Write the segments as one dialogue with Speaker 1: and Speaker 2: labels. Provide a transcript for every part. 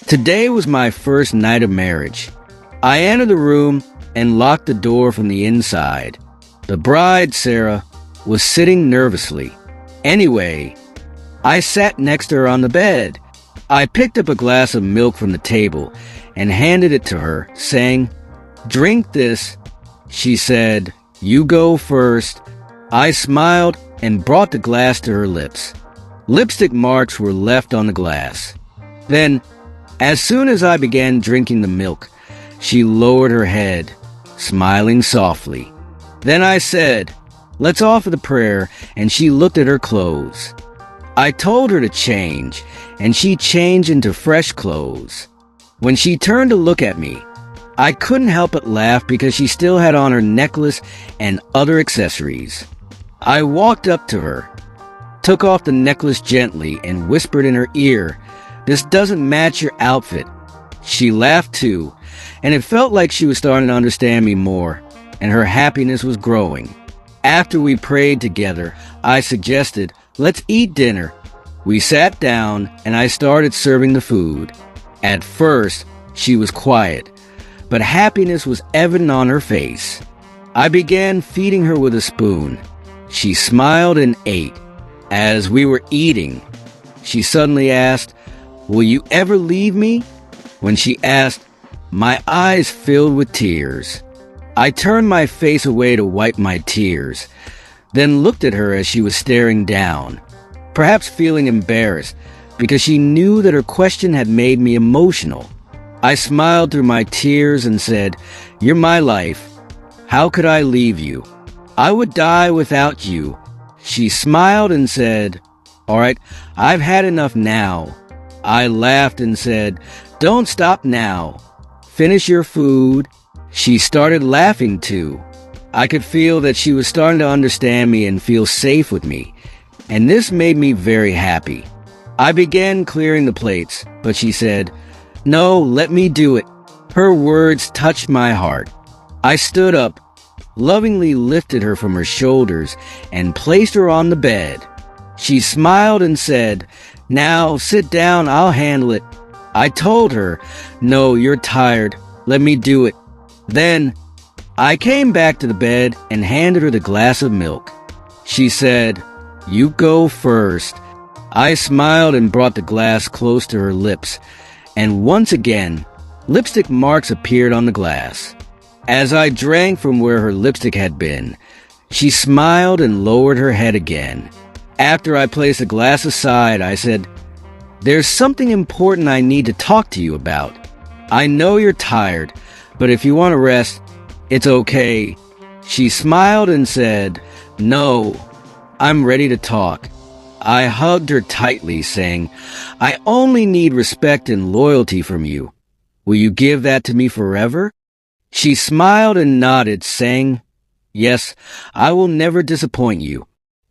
Speaker 1: Today was my first night of marriage. I entered the room and locked the door from the inside. The bride, Sarah, was sitting nervously. Anyway, I sat next to her on the bed. I picked up a glass of milk from the table and handed it to her, saying, "Drink this." She said, "You go first." I smiled and brought the glass to her lips. Lipstick marks were left on the glass. Then, as soon as I began drinking the milk, she lowered her head, smiling softly. Then I said, "Let's offer the prayer," and she looked at her clothes. I told her to change, and she changed into fresh clothes. When she turned to look at me, I couldn't help but laugh because she still had on her necklace and other accessories. I walked up to her, took off the necklace gently, and whispered in her ear, "This doesn't match your outfit." She laughed too, and it felt like she was starting to understand me more, and her happiness was growing. After we prayed together, I suggested, "Let's eat dinner." We sat down, and I started serving the food. At first, she was quiet, but happiness was evident on her face. I began feeding her with a spoon. She smiled and ate. As we were eating, she suddenly asked, "Will you ever leave me?" When she asked, my eyes filled with tears. I turned my face away to wipe my tears, then looked at her as she was staring down, perhaps feeling embarrassed because she knew that her question had made me emotional. I smiled through my tears and said, "You're my life. How could I leave you? I would die without you." She smiled and said, "All right, I've had enough now." I laughed and said, "Don't stop now. Finish your food." She started laughing too. I could feel that she was starting to understand me and feel safe with me, and this made me very happy. I began clearing the plates, but she said, "No, let me do it." Her words touched my heart. I stood up, lovingly lifted her from her shoulders, and placed her on the bed. She smiled and said, "Now sit down, I'll handle it." I told her, "No, you're tired. Let me do it." Then, I came back to the bed and handed her the glass of milk. She said, "You go first." I smiled and brought the glass close to her lips, and once again, lipstick marks appeared on the glass. As I drank from where her lipstick had been, she smiled and lowered her head again. After I placed the glass aside, I said, "There's something important I need to talk to you about. I know you're tired, but if you want to rest, it's okay." She smiled and said, "No, I'm ready to talk." I hugged her tightly, saying, "I only need respect and loyalty from you. Will you give that to me forever?" She smiled and nodded, saying, "Yes, I will never disappoint you."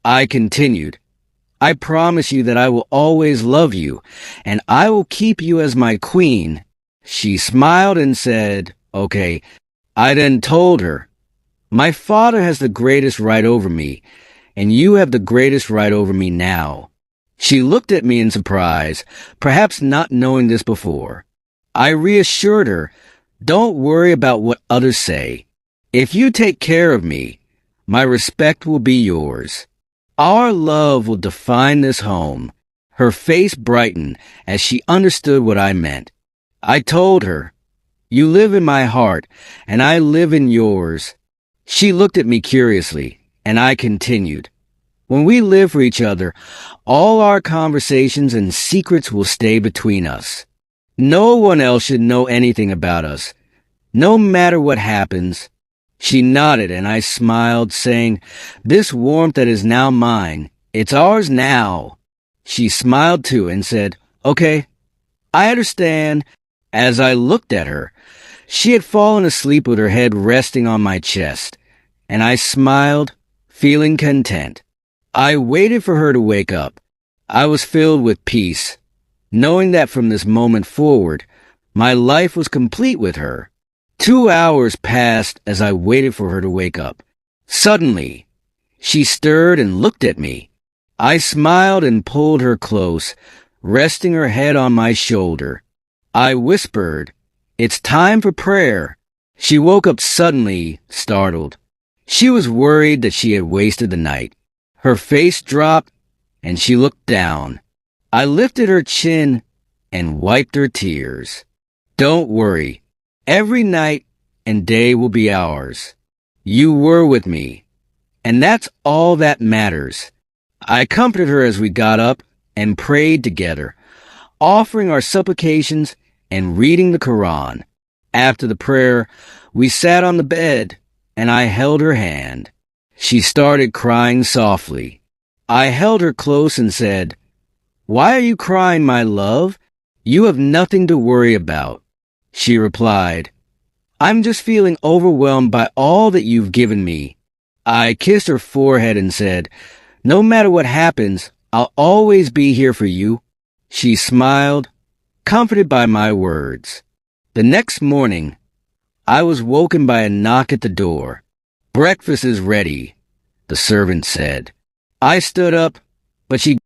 Speaker 1: I continued, "I promise you that I will always love you, and I will keep you as my queen." She smiled and said, "Okay." I then told her, "My father has the greatest right over me, and you have the greatest right over me now." She looked at me in surprise, perhaps not knowing this before. I reassured her, "Don't worry about what others say. If you take care of me, my respect will be yours. Our love will define this home." Her face brightened as she understood what I meant. I told her, "You live in my heart, and I live in yours." She looked at me curiously, and I continued, "When we live for each other, all our conversations and secrets will stay between us. No one else should know anything about us, no matter what happens." She nodded, and I smiled, saying, "This warmth that is now mine, it's ours now." She smiled too and said, "Okay, I understand." As I looked at her, she had fallen asleep with her head resting on my chest, and I smiled, feeling content. I waited for her to wake up. I was filled with peace, knowing that from this moment forward, my life was complete with her. 2 hours passed as I waited for her to wake up. Suddenly, she stirred and looked at me. I smiled and pulled her close, resting her head on my shoulder. I whispered, "It's time for prayer." She woke up suddenly, startled. She was worried that she had wasted the night. Her face dropped, and she looked down. I lifted her chin and wiped her tears. "Don't worry. Every night and day will be ours. You were with me, and that's all that matters." I comforted her as we got up and prayed together, offering our supplications and reading the Quran. After the prayer, we sat on the bed, and I held her hand. She started crying softly. I held her close and said, "Why are you crying, my love? You have nothing to worry about." She replied, "I'm just feeling overwhelmed by all that you've given me." I kissed her forehead and said, "No matter what happens, I'll always be here for you." She smiled, comforted by my words. The next morning, I was woken by a knock at the door. "Breakfast is ready," the servant said. I stood up, but she